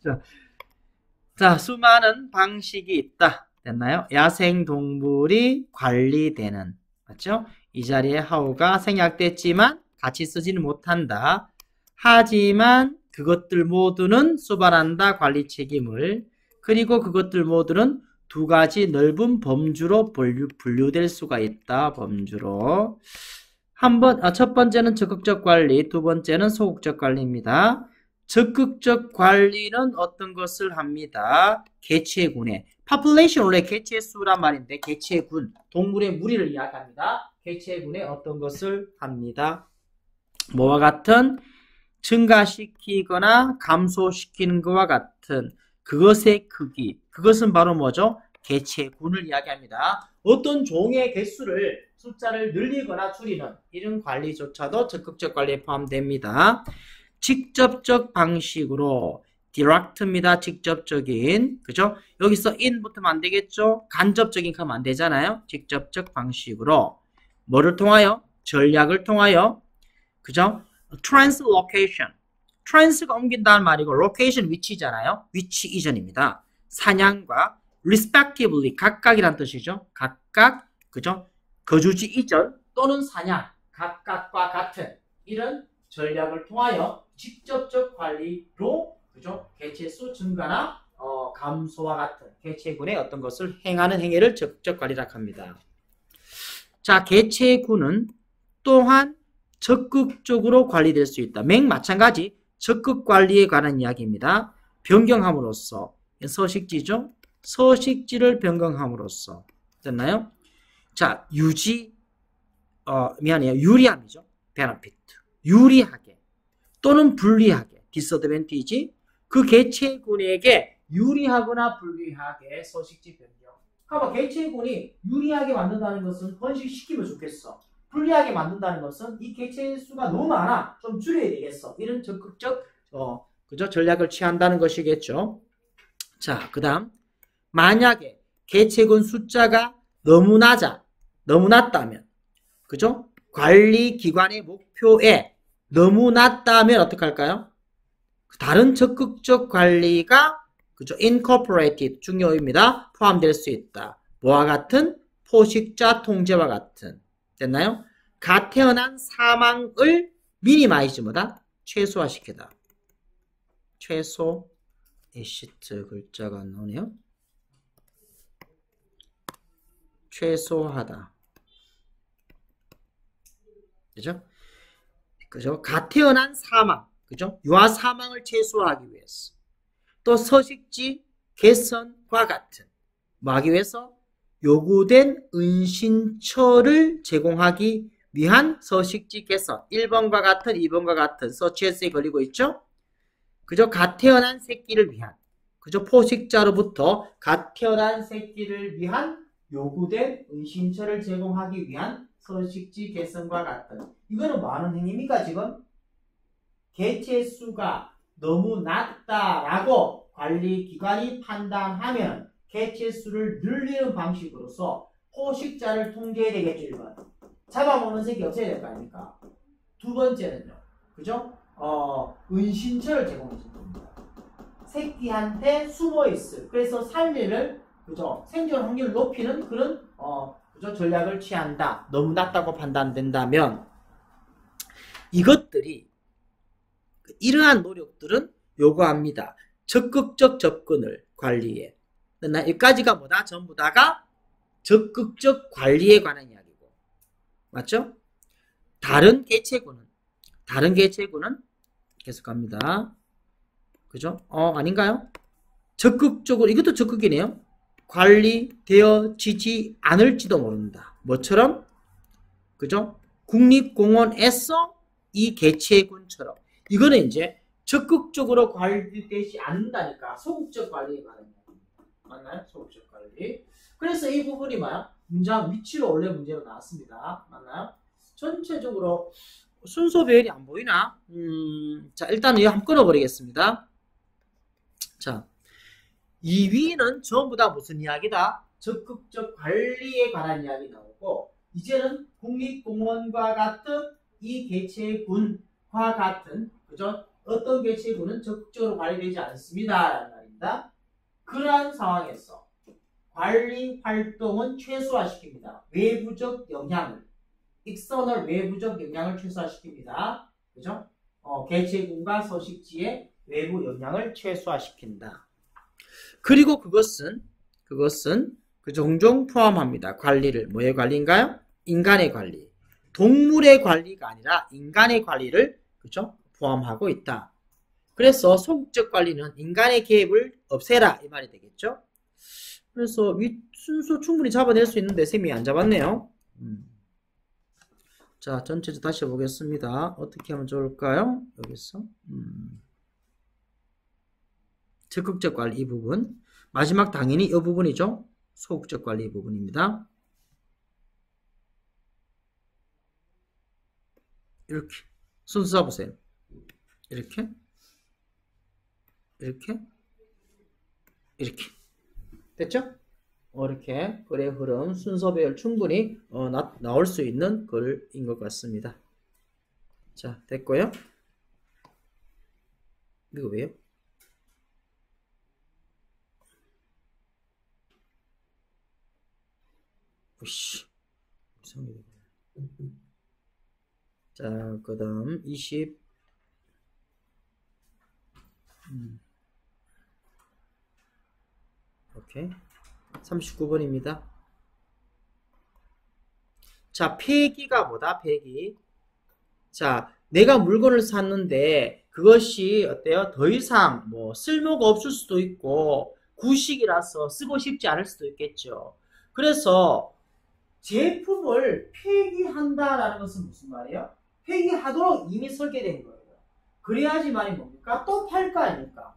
자, 자, 수많은 방식이 있다. 됐나요? 야생동물이 관리되는. 맞죠? 이 자리에 하우가 생략됐지만 같이 쓰지는 못한다. 하지만 그것들 모두는 수반한다. 관리 책임을. 그리고 그것들 모두는 두 가지 넓은 범주로 분류될 수가 있다. 범주로. 첫 번째는 적극적 관리, 두 번째는 소극적 관리입니다. 적극적 관리는 어떤 것을 합니다. 개체군의 population, 원래 개체 수란 말인데 개체군, 동물의 무리를 이야기합니다. 개체군의 어떤 것을 합니다. 뭐와 같은 증가시키거나 감소시키는 것과 같은 그것의 크기, 그것은 바로 뭐죠? 개체군을 이야기합니다. 어떤 종의 개수를 숫자를 늘리거나 줄이는 이런 관리조차도 적극적 관리에 포함됩니다. 직접적 방식으로 direct입니다. 직접적인. 그죠? 여기서 in 붙으면 안 되겠죠? 간접적인 하면 안 되잖아요. 직접적 방식으로 뭐를 통하여? 전략을 통하여. 그죠? translocation. trans가 옮긴다는 말이고 location 위치잖아요. 위치 이전입니다. 사냥과 respectively 각각이란 뜻이죠. 각각. 그죠? 거주지 이전 또는 사냥 각각과 같은 이런 전략을 통하여 직접적 관리로 그죠? 개체수 증가나 감소와 같은 개체군의 어떤 것을 행하는 행위를 적극적 관리라고 합니다. 자, 개체군은 또한 적극적으로 관리될 수 있다. 마찬가지 적극 관리에 관한 이야기입니다. 변경함으로써 서식지죠. 서식지를 변경함으로써 됐나요? 자, 유리함이죠. benefit. 유리하게 또는 불리하게 disadvantage. 그 개체군에게 유리하거나 불리하게 서식지 변경. 그러니까 개체군이 유리하게 만든다는 것은 번식시키면 좋겠어. 불리하게 만든다는 것은 이 개체 수가 너무 많아. 좀 줄여야 되겠어. 이런 적극적 그죠? 전략을 취한다는 것이겠죠. 자, 그다음 만약에 개체군 숫자가 너무 낮다면 그죠? 관리기관의 목표에 너무 낮다면 어떻게 할까요? 다른 적극적 관리가 그죠? incorporated 중요입니다. 포함될 수 있다. 뭐와 같은? 포식자 통제와 같은. 됐나요? 갓 태어난 사망을 미니마이즈 뭐다? 최소화시키다. 최소 에시트 글자가 안 나오네요. 최소하다. 그죠? 그죠? 갓 태어난 사망. 그죠? 유아 사망을 최소화하기 위해서. 또 서식지 개선과 같은. 뭐 하기 위해서? 요구된 은신처를 제공하기 위한 서식지 개선. 1번과 같은 2번과 같은 서치에스에 걸리고 있죠? 그죠? 갓 태어난 새끼를 위한. 그죠? 포식자로부터 갓 태어난 새끼를 위한 요구된 은신처를 제공하기 위한 서식지 개선과 같은. 이거는 뭐 하는 행위입니까, 지금? 개체 수가 너무 낮다라고 관리기관이 판단하면 개체 수를 늘리는 방식으로서 포식자를 통제해야 되겠죠, 1번. 잡아먹는 새끼 없애야 될 거 아닙니까? 두 번째는요, 그죠? 은신처를 제공해 줄 겁니다. 새끼한테 숨어있을, 그래서 살리를, 그죠? 생존 확률을 높이는 그런, 그죠? 전략을 취한다. 너무 낮다고 판단된다면, 이것들이, 이러한 노력들은 요구합니다. 적극적 접근을 관리에. 여기까지가 뭐다? 전부 다가 적극적 관리에 관한 이야기고. 맞죠? 다른 개체군은 계속 갑니다. 그죠? 아닌가요? 적극적으로, 이것도 적극이네요. 관리되어지지 않을지도 모른다. 뭐처럼? 그죠? 국립공원에서 이 개체군처럼. 이거는 이제 적극적으로 관리되지 않는다니까. 소극적 관리에 관한 이야기입니다. 맞나요? 소극적 관리. 그래서 이 부분이 뭐야? 문장 위치로 원래 문제로 나왔습니다. 맞나요? 전체적으로 순서 배열이 안 보이나? 자, 일단은 이거 한번 끊어버리겠습니다. 자, 2위는 전부 다 무슨 이야기다? 적극적 관리에 관한 이야기 나오고, 이제는 국립공원과 같은 이 개체군과 같은, 그죠? 어떤 개체군은 적극적으로 관리되지 않습니다. 라는 말입니다. 그러한 상황에서 관리 활동은 최소화시킵니다. 외부적 영향을, 익스터널 외부적 영향을 최소화시킵니다. 그죠? 개체군과 서식지의 외부 영향을 최소화시킨다. 그리고 그것은 그 종종 포함합니다. 관리를. 뭐의 관리인가요? 인간의 관리. 동물의 관리가 아니라 인간의 관리를 그죠? 포함하고 있다. 그래서 소극적 관리는 인간의 개입을 없애라 이 말이 되겠죠. 그래서 순서 충분히 잡아낼 수 있는데 쌤이 안 잡았네요. 자, 전체적으로 다시 보겠습니다. 어떻게 하면 좋을까요? 여기서 적극적 관리 이 부분, 마지막 당연히 이 부분이죠. 소극적 관리 이 부분입니다. 이렇게 순서 잡으세요. 이렇게 됐죠? 이렇게 글의 흐름, 순서 배열 충분히 나올 수 있는 글인 것 같습니다. 자, 됐고요. 이거 왜요? 오씨, 이상해. 자, 그 다음 20 오케이. 39번입니다. 자, 폐기가 뭐다? 폐기. 자, 내가 물건을 샀는데 그것이 어때요? 더 이상 뭐 쓸모가 없을 수도 있고 구식이라서 쓰고 싶지 않을 수도 있겠죠. 그래서 제품을 폐기한다라는 것은 무슨 말이에요? 폐기하도록 이미 설계된 거예요. 그래야지만이 뭡니까? 또 팔 거 아닙니까?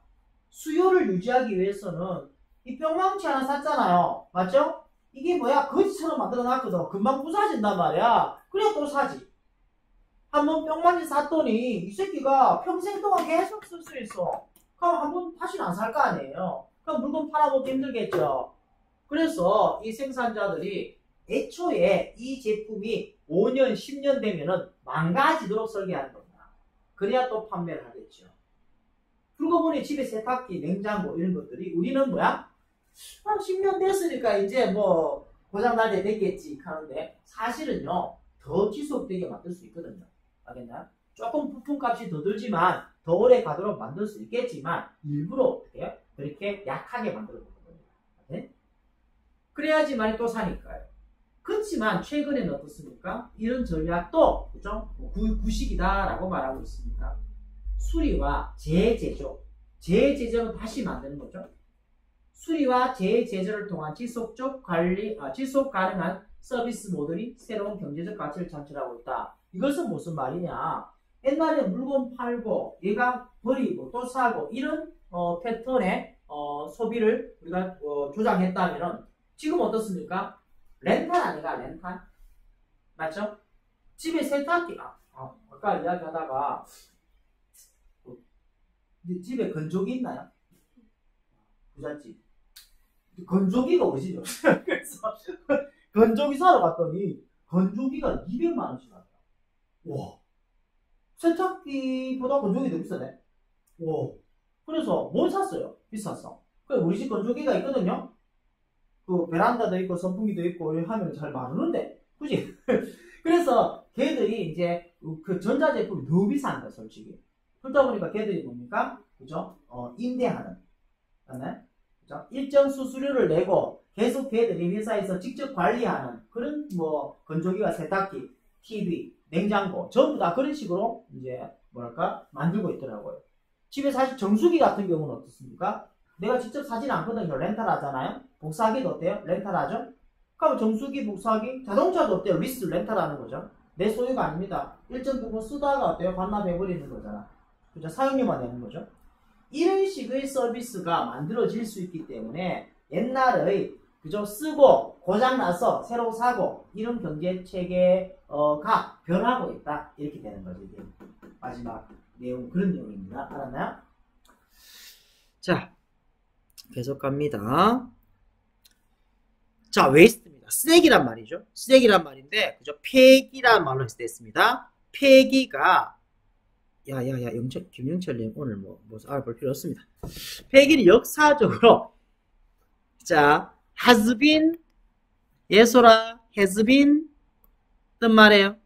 수요를 유지하기 위해서는 이 뿅망치 하나 샀잖아요. 맞죠? 이게 뭐야? 거지처럼 만들어 놨거든. 금방 부서진단 말이야. 그래 또 사지. 한번 뿅망치 샀더니 이 새끼가 평생 동안 계속 쓸 수 있어. 그럼 한번 다시는 안 살 거 아니에요. 그럼 물건 팔아먹기 힘들겠죠. 그래서 이 생산자들이 애초에 이 제품이 5년, 10년 되면은 망가지도록 설계하는 겁니다. 그래야 또 판매를 하겠죠. 그러고 보니 집에 세탁기, 냉장고 이런 것들이 우리는 뭐야? 한 10년 됐으니까 이제 뭐 고장날 때 됐겠지 하는데 사실은요 더 지속되게 만들 수 있거든요. 알겠나요? 조금 부품값이 더 들지만 더 오래 가도록 만들 수 있겠지만 일부러 어떻게 그렇게 약하게 만들어 놓거든요. 네? 그래야지만 또 사니까요. 그렇지만 최근에는 어떻습니까? 이런 전략도 그죠? 구식이다라고 말하고 있습니다. 수리와 재제조, 재제조는 다시 만드는 거죠. 수리와 재제조를 통한 지속적 관리, 지속 가능한 서비스 모델이 새로운 경제적 가치를 창출하고 있다. 이것은 무슨 말이냐? 옛날에 물건 팔고 얘가 버리고 또 사고 이런 패턴의 소비를 우리가 조장했다면 지금 어떻습니까? 렌탈 아니가 렌탈? 맞죠? 집에 세탁기 아까 이야기하다가 집에 건조기 있나요? 부잣집 건조기가 어디죠? 그래서 건조기 사러 갔더니 건조기가 200만원씩 하더라. 와, 세탁기보다 건조기 더 비싸네. 와, 그래서 뭘 샀어요? 비쌌어. 그래 우리 집 건조기가 있거든요. 그 베란다도 있고 선풍기도 있고 하면 잘 마르는데, 그지? 그래서 걔들이 이제 그 전자제품이 더 비싼 거야 솔직히. 그러다 보니까 걔들이 뭡니까? 그죠? 임대하는, 그죠? 일정 수수료를 내고 계속 걔들이 회사에서 직접 관리하는 그런 뭐 건조기가 세탁기, TV, 냉장고 전부 다 그런 식으로 이제 뭐랄까 만들고 있더라고요. 집에 사실 정수기 같은 경우는 어떻습니까? 내가 직접 사진 않거든요. 렌탈 하잖아요. 복사하기도 어때요? 렌탈 하죠? 그럼 정수기, 복사하기, 자동차도 어때요? 리스 렌탈 하는 거죠. 내 소유가 아닙니다. 일정 부분 쓰다가 어때요? 반납해버리는 거잖아. 그죠? 사용료만 내는 거죠. 이런 식의 서비스가 만들어질 수 있기 때문에 옛날의 그죠? 쓰고 고장나서 새로 사고 이런 경제 체계가 변하고 있다. 이렇게 되는 거죠. 이게 마지막 내용 그런 내용입니다. 알았나요? 자, 계속 갑니다. 자, 웨이스트입니다. 쓰레기란 말이죠. 쓰레기란 말인데 그죠? 폐기란 말로 했습니다. 폐기가 김영철님 오늘 뭐 알아볼 필요 없습니다. 폐기는 역사적으로 자 has been 예소라 has been 어떤 말이에요?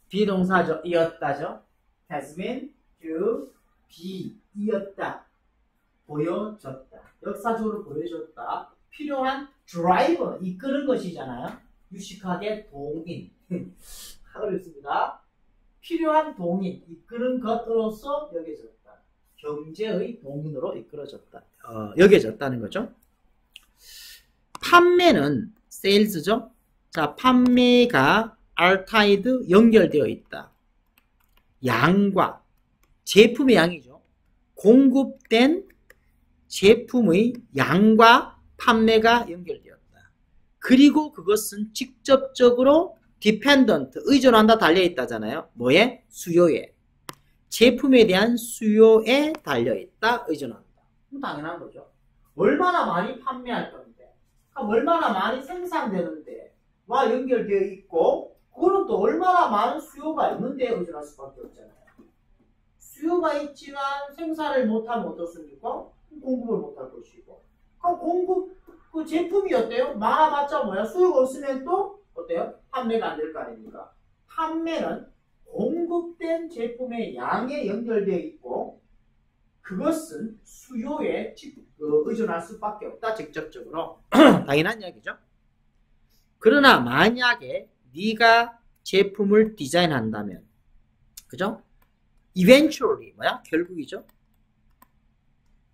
비동사죠. 이었다죠. has been to be 이었다. 보여줬다. 역사적으로 보여줬다. 필요한 드라이버 이끄는 것이잖아요. 유식하게 동인 어렵습니다. 필요한 동인 이끄는 것으로서 여겨졌다. 경제의 동인으로 이끌어졌다. 여겨졌다는 거죠. 판매는 세일즈죠. 자, 판매가 알타이드 연결되어 있다. 양과 제품의 양이죠. 공급된 제품의 양과 판매가 연결되었다. 그리고 그것은 직접적으로 dependent, 의존한다 달려있다잖아요. 뭐에? 수요에. 제품에 대한 수요에 달려있다, 의존한다. 당연한 거죠. 얼마나 많이 판매할 건데, 얼마나 많이 생산되는데, 와 연결되어 있고, 그거는 또 얼마나 많은 수요가 있는데 의존할 수밖에 없잖아요. 수요가 있지만 생산을 못하면 어떻습니까? 공급을 못할 것이고. 그 제품이 어때요? 많아봤자 뭐야? 수요가 없으면 또 어때요? 판매가 안 될 거 아닙니까? 판매는 공급된 제품의 양에 연결되어 있고 그것은 수요에 의존할 수밖에 없다. 직접적으로. 당연한 이야기죠. 그러나 만약에 네가 제품을 디자인한다면 그죠? eventually 뭐야? 결국이죠.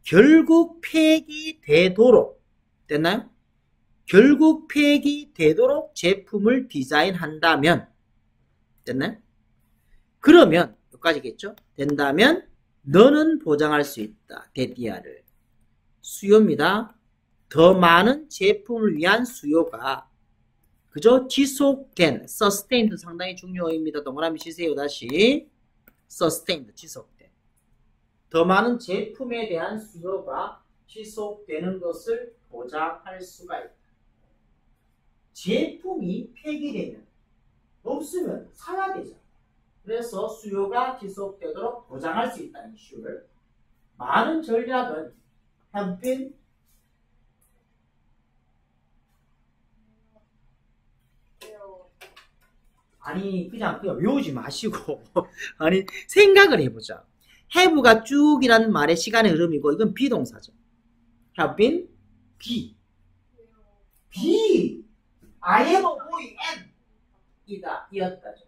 결국 폐기되도록 됐나요? 결국 폐기되도록 제품을 디자인한다면 됐나요? 그러면 여기까지겠죠? 된다면 너는 보장할 수 있다. 데디아를 수요입니다. 더 많은 제품을 위한 수요가 그죠? 지속된 sustained 상당히 중요합니다. 동그라미 치세요. 다시 sustained 지속된 더 많은 제품에 대한 수요가 지속되는 것을 보장할 수가 있다. 제품이 폐기되면 없으면 사야 되죠. 그래서 수요가 지속되도록 보장할 수 있다는 이슈를 많은 전략은 have been 아니 그냥 외우지 마시고 아니 생각을 해보자. have가 쭉이라는 말의 시간의 흐름이고 이건 비동사죠. have been be I am a boy and 이다 이었다죠.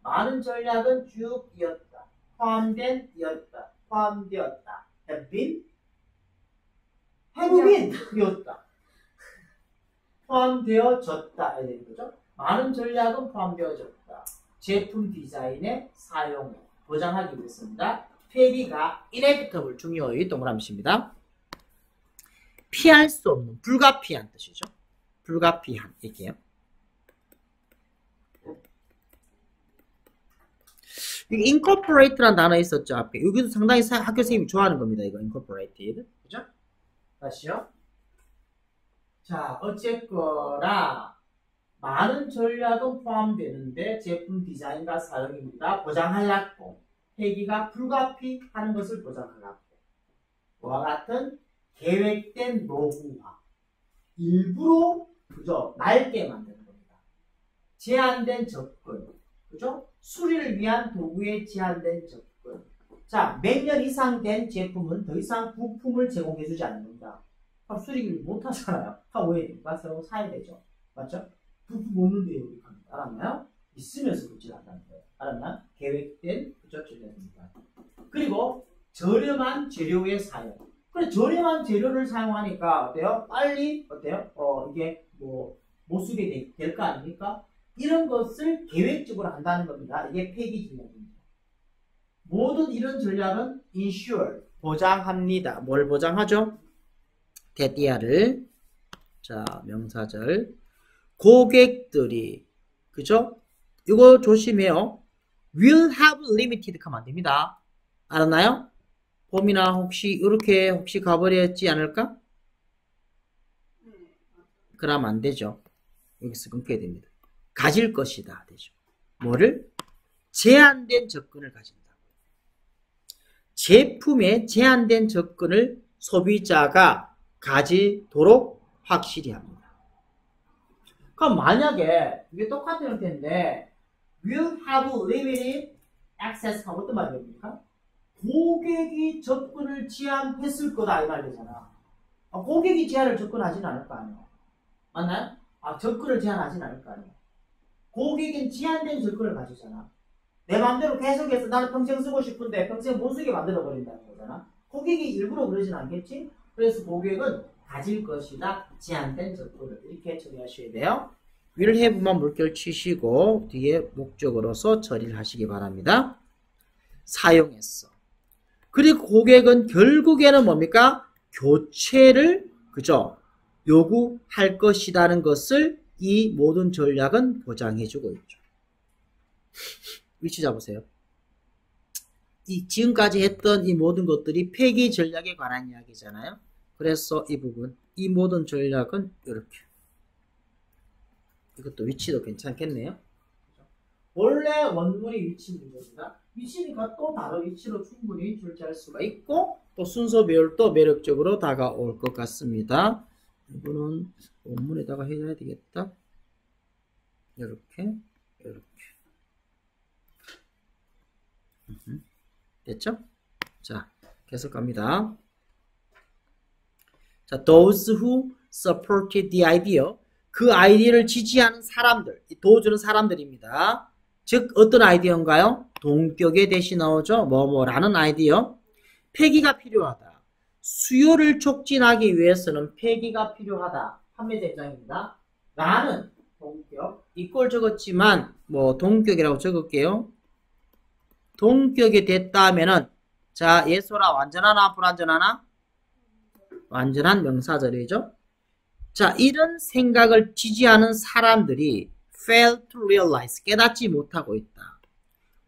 많은 전략은 쭉 이었다. 포함된 이었다. 포함되었다. have been 이었다. 포함되어졌다. 이렇게 되는 거죠. 많은 전략은 포함되어졌다. 제품 디자인의 사용을 보장하기 위해서입니다. 폐기가 inevitable 중요의 동그라미입니다. 피할 수 없는 불가피한 뜻이죠. 불가피한 얘기예요. 여기 incorporate라는 단어 있었죠 앞에. 여기도 상당히 학교 선생님이 좋아하는 겁니다. 이거 incorporated 그죠? 다시요. 자 어쨌거나 많은 전략은 포함되는데 제품 디자인과 사용입니다. 보장하려고 폐기가 불가피하는 것을 보장하려고 그와 같은 계획된 노후화 일부러 그죠? 낡게 만드는 겁니다. 제한된 접근 그죠? 수리를 위한 도구에 제한된 접근 자, 몇 년 이상 된 제품은 더 이상 부품을 제공해주지 않는다. 그럼 수리를 못하잖아요. 왜 됩니까? 새로 사야 되죠. 맞죠? 부품 없는데 여기 알았나요? 있으면서 굿질 한다는 거예요. 알았나? 계획된 그죠? 전략입니다. 그리고 저렴한 재료의 사용. 그래 저렴한 재료를 사용하니까 어때요? 빨리 어때요? 이게 못 쓰게 될 거 아닙니까? 이런 것을 계획적으로 한다는 겁니다. 이게 폐기 전략입니다. 모든 이런 전략은 insure 보장합니다. 뭘 보장하죠? 데디아를 자 명사절 고객들이 그죠? 이거 조심해요. will have limited 가면 안 됩니다. 알았나요? 봄이나 혹시 이렇게 혹시 가버렸지 않을까? 그러면 안 되죠. 여기서 끊겨야 됩니다. 가질 것이다 되죠. 뭐를? 제한된 접근을 가진다. 제품에 제한된 접근을 소비자가 가지도록 확실히 합니다. 그럼 만약에 이게 똑같은 형태인데 will have limited access 하고 어떤 말입니까? 고객이 접근을 제한했을 거다 이 말이잖아. 고객이 제한을 접근하지는 않을 거 아니에요. 맞나요? 접근을 제한하지는 않을 거 아니에요. 고객은 제한된 접근을 가지잖아. 내 마음대로 계속해서 나는 평생 쓰고 싶은데 평생 못 쓰게 만들어버린다는 거잖아. 고객이 일부러 그러진 않겠지? 그래서 고객은 가질 것이다. 제한된 접근을 이렇게 처리하셔야 돼요. will have만 물결 치시고 뒤에 목적어로서 처리를 하시기 바랍니다. 사용했어. 그리고 고객은 결국에는 뭡니까? 교체를 그죠? 요구할 것이라는 것을 이 모든 전략은 보장해주고 있죠. 위치 잡으세요. 이 지금까지 했던 이 모든 것들이 폐기 전략에 관한 이야기잖아요. 그래서 이 부분, 이 모든 전략은 이렇게. 이것도 위치도 괜찮겠네요. 원래 원물이 위치 문제입니다. 위치니까 또 다른 위치로 충분히 출제할 수가 있고 또 순서 배열도 매력적으로 다가올 것 같습니다. 이거는 원문에다가 해야 되겠다. 이렇게 이렇게 됐죠? 자, 계속 갑니다. 자, those who supported the idea, 그 아이디어를 지지하는 사람들, 도와주는 사람들입니다. 즉 어떤 아이디어인가요? 동격에 대시 나오죠. 뭐뭐라는 아이디어. 폐기가 필요하다. 수요를 촉진하기 위해서는 폐기가 필요하다. 판매자 입장입니다. 라는 동격. 이꼴 적었지만 뭐 동격이라고 적을게요. 동격이 됐다 하면은 자, 예소라 완전하나 불완전하나? 완전한 명사절이죠. 자, 이런 생각을 지지하는 사람들이 fail to realize, 깨닫지 못하고 있다.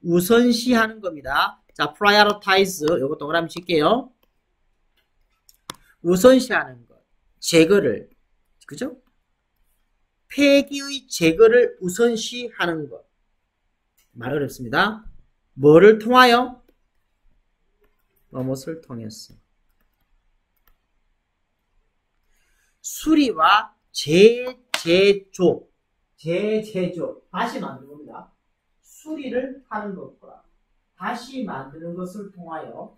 우선시하는 겁니다. 자, prioritize, 요거 동그라미 칠게요. 우선시하는 것, 제거를, 그죠? 폐기의 제거를 우선시하는 것. 말 어렵습니다. 뭐를 통하여? 무엇을 통해서? 수리와 재제조, 다시 만드는 겁니다. 수리를 하는 것과 다시 만드는 것을 통하여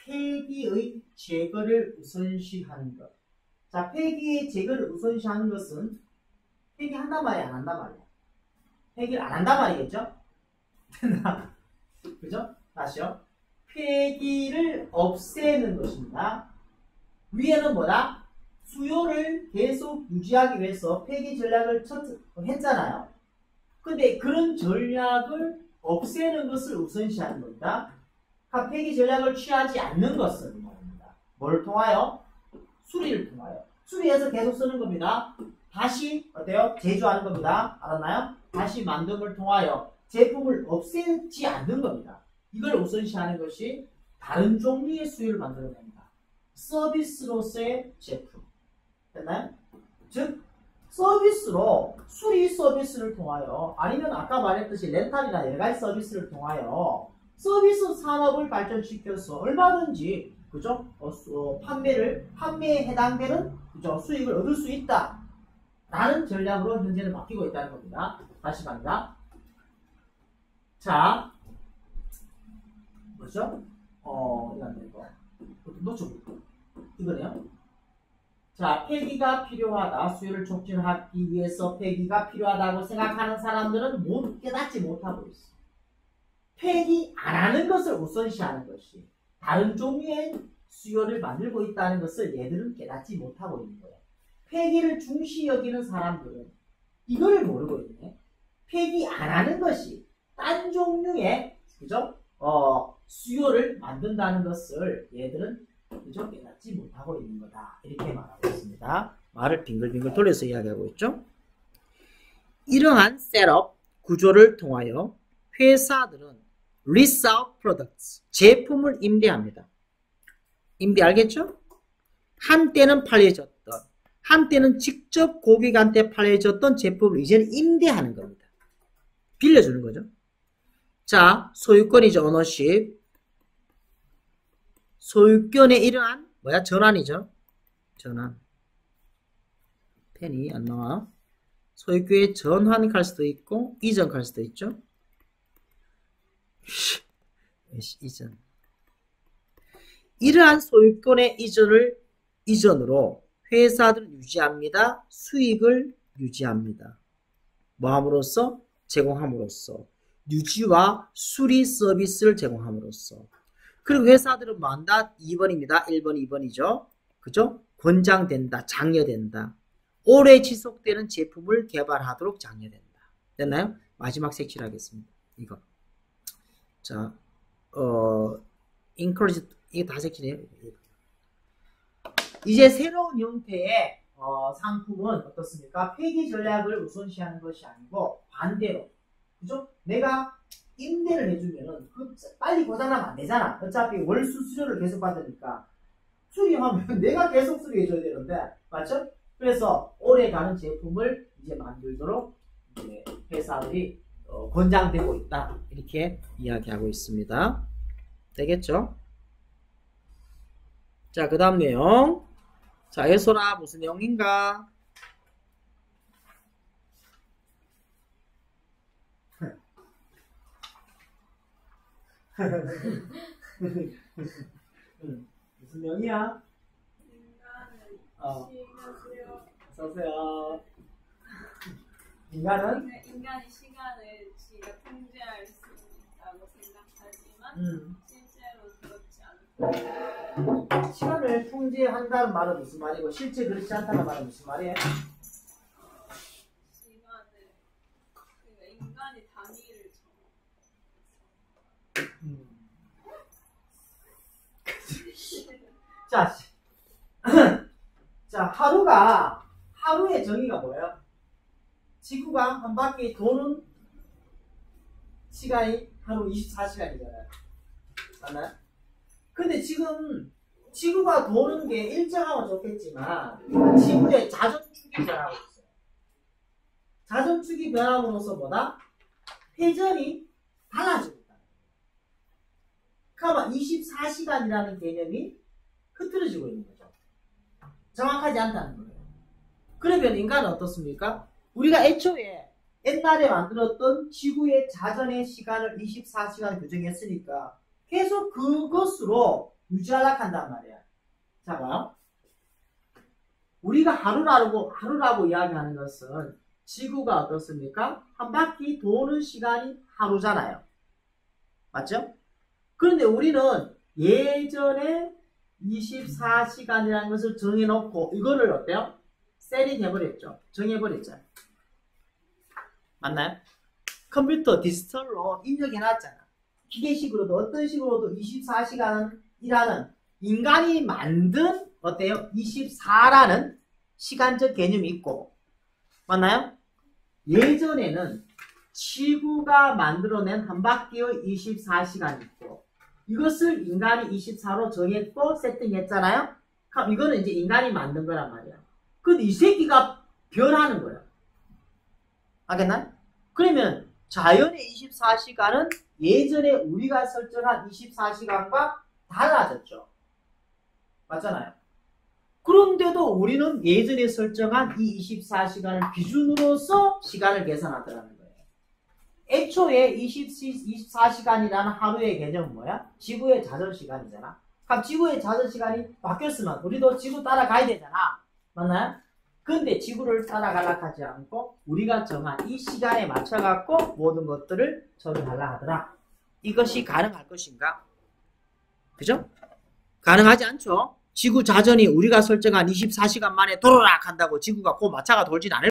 폐기의 제거를 우선시하는 것. 자, 폐기의 제거를 우선시하는 것은 폐기한단 말이야, 안 한단 말이야? 폐기를 안 한단 말이겠죠? 그죠? 다시요. 폐기를 없애는 것입니다. 위에는 뭐다? 수요를 계속 유지하기 위해서 폐기 전략을 했잖아요. 근데 그런 전략을 없애는 것을 우선시하는 겁니다. 폐기 전략을 취하지 않는 것은 말입니다. 뭘 통하여? 수리를 통하여. 수리해서 계속 쓰는 겁니다. 다시 어때요? 제조하는 겁니다. 알았나요? 다시 만듦을 통하여 제품을 없애지 않는 겁니다. 이걸 우선시하는 것이 다른 종류의 수요를 만들어냅니다. 서비스로서의 제품. 됐나요? 즉 서비스로 수리 서비스를 통하여 아니면 아까 말했듯이 렌탈이나 여러 가지 서비스를 통하여 서비스 산업을 발전시켜서 얼마든지 그죠? 판매에 해당되는 그죠? 수익을 얻을 수 있다. 라는 전략으로 현재는 바뀌고 있다는 겁니다. 다시 갑니다. 자, 뭐죠? 이거 놓쳐볼게요. 이거네요. 자, 폐기가 필요하다. 수요를 촉진하기 위해서 폐기가 필요하다고 생각하는 사람들은 깨닫지 못하고 있어. 폐기 안 하는 것을 우선시하는 것이 다른 종류의 수요를 만들고 있다는 것을 얘들은 깨닫지 못하고 있는 거예요. 폐기를 중시 여기는 사람들은 이걸 모르고 있네. 폐기 안 하는 것이 딴 종류의 그죠? 수요를 만든다는 것을 얘들은 그죠? 깨닫지 못하고 있는 거다. 이렇게 말하고 있습니다. 말을 빙글빙글 돌려서 이야기하고 있죠. 이러한 셋업 구조를 통하여 회사들은 lease out products, 제품을 임대합니다. 임대 알겠죠? 한때는 팔려졌던, 한때는 직접 고객한테 팔려졌던 제품을 이제는 임대하는 겁니다. 빌려주는 거죠. 자, 소유권이죠. 오너십. 소유권의 이러한 뭐야? 전환이죠. 전환. 펜이 안 나와. 소유권의 전환할 수도 있고 이전할 수도 있죠. 이전. 이러한 소유권의 이전으로 회사들은 유지합니다. 수익을 유지합니다. 뭐함으로써? 제공함으로써. 유지와 수리 서비스를 제공함으로써. 그리고 회사들은 뭐한다? 2번입니다. 1번, 2번이죠. 그죠? 권장된다. 장려된다. 오래 지속되는 제품을 개발하도록 장려된다. 됐나요? 마지막 색칠하겠습니다. 이거. 자, encourage, 이게 다 색칠이에요. 이제 새로운 형태의 상품은 어떻습니까? 폐기 전략을 우선시하는 것이 아니고 반대로, 그죠? 내가 임대를 해주면은 빨리 고장나면 안 되잖아. 어차피 월수 수수료를 계속 받으니까 수리하면 내가 계속 수리해줘야 되는데, 맞죠? 그래서 오래가는 제품을 이제 만들도록 이제 회사들이 권장되고 있다. 이렇게 이야기하고 있습니다. 되겠죠? 자, 그 다음 내용. 자, 예솔아, 무슨 내용인가? 무슨 내용이야? 어서오세요. 인간이 시간을 지가 통제할 수 있다고 생각하지만 실제로 그렇지 않고 시간을 통제한다는 말은 무슨 말이고 실제 그렇지 않다는 말은 무슨 말이에요? 시간을 그러니까 인간이 단위를 자, 자, 하루의 정의가 뭐예요? 지구가 한 바퀴 도는 시간이 하루 24시간이잖아요. 맞나요? 근데 지금 지구가 도는 게 일정하면 좋겠지만 지구의 자전축이 변하고 있어요. 자전축이 변함으로써 뭐다? 회전이 달라지고 있다. 그러면 24시간이라는 개념이 흐트러지고 있는 거죠. 정확하지 않다는 거예요. 그러면 인간은 어떻습니까? 우리가 애초에 옛날에 만들었던 지구의 자전의 시간을 24시간 규정했으니까 계속 그것으로 유지하려고 한단 말이야. 자, 봐요. 우리가 하루라고 이야기하는 것은 지구가 어떻습니까? 한 바퀴 도는 시간이 하루잖아요. 맞죠? 그런데 우리는 예전에 24시간이라는 것을 정해놓고 이거를 어때요? 세팅해버렸죠. 정해버렸잖아요. 맞나요? 컴퓨터 디지털로 입력해놨잖아. 기계식으로도 어떤 식으로도 24시간이라는 인간이 만든 어때요? 24라는 시간적 개념이 있고, 맞나요? 예전에는 지구가 만들어낸 한 바퀴의 24시간이 있고, 이것을 인간이 24로 정했고 세팅했잖아요? 그럼 이거는 이제 인간이 만든 거란 말이야. 근데 이 새끼가 변하는 거야. 알겠나요? 그러면 자연의 24시간은 예전에 우리가 설정한 24시간과 달라졌죠. 맞잖아요. 그런데도 우리는 예전에 설정한 이 24시간을 기준으로서 시간을 계산하더라는 거예요. 애초에 24시간이라는 하루의 개념은 뭐야? 지구의 자전시간이잖아. 그럼 지구의 자전시간이 바뀌었으면 우리도 지구 따라가야 되잖아. 맞나요? 근데 지구를 따라가려고 하지 않고 우리가 정한 이 시간에 맞춰갖고 모든 것들을 처리하려고 하더라. 이것이 가능할 것인가? 그죠? 가능하지 않죠? 지구 자전이 우리가 설정한 24시간 만에 돌아락 한다고 지구가 그 마차가 돌진 않을